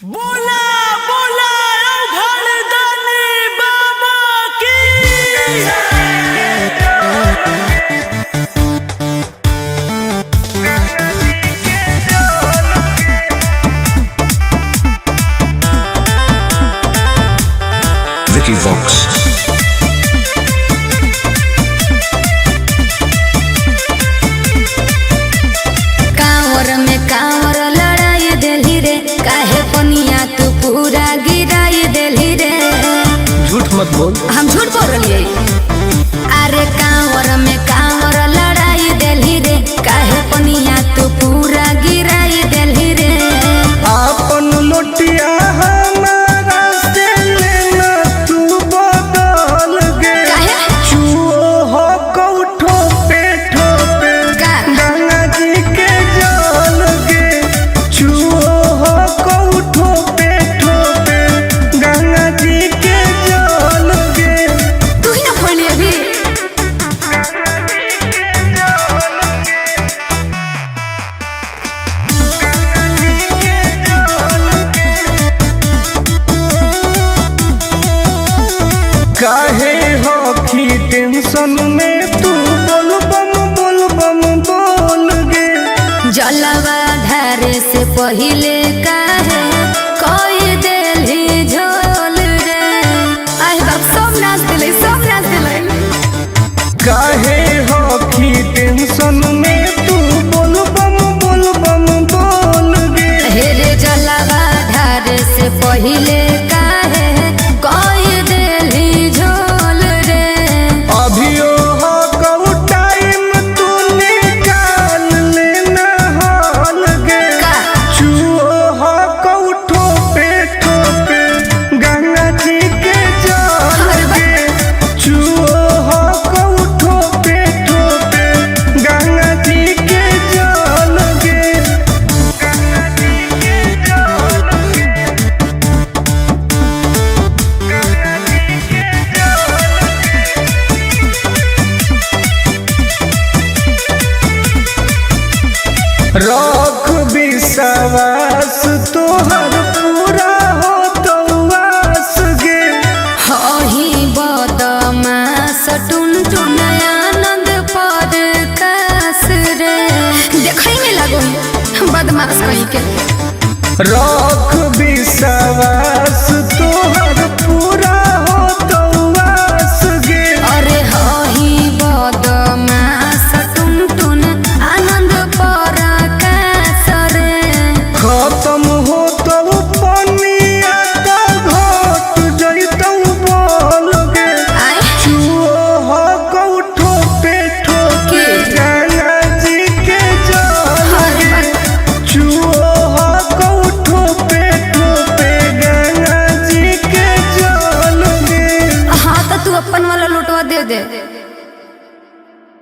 बोला बोला घरदानी बाबा की Vicky Vox. कांवर में कांवर लड़ाई देली रे, काहे पनिया तू पूरा गिराई देली रे। झूठ मत बोल। हम झूठ बोल रही। अरे कांवर में कांवर लड़ाई देली रे, काहे पनिया तू पूरा गिराई देली रे। आपन लोटिया हमारा से लेना तू बदल गे। काहे? चुओ हो कौठो पे ठोपे का? गंगा जी के जल गे। चुओ हो कौठो पे ठोपे गंगा जी के जल गे। तू ही ना खोली अभी। काहे होखी टेंशन में तू बोल बम बोल गे। जलवा धारे से पहिले काहे कोई देली झोल रे। आए बाप सब नाच दिले, सब नाच दिले। काहे होखी टेंशन में तू बोल बम बोल गे। हेरे जलवा धारे से पहिले काहे कोई देली झोल रे। अभियो हो कऊ टाइम तू निकाल लेना हाल गे। का? चुओ हो कऊ ठोपे ठोपे गंगा जी के जल गे। चुओ हो कऊ ठोपे ठोपे गंगा जी के जल गे। गंगा जी के जल गे। गंगा जी के रख विश्वास तोहर पूरा हो तो वास गे। हही बदमाश टुनटुन आनंद पर कास रे। देखै में लगो बदमाश कहीं के। रख विश्वास तोहर पूरा हो तो वास गे। अरे हही बदमाश टुनटुन आनंद पर कास रे। खत्म हो तो पनिया तो घट जैतौ बोल गे। आय चुओ हो कौठो पे ठोके गंगा जी के जल गे। चुओ हो कौठो पे ठोके गंगा जी के जल गे। हाँ तो तू अपन वाला लुटवा दे दे।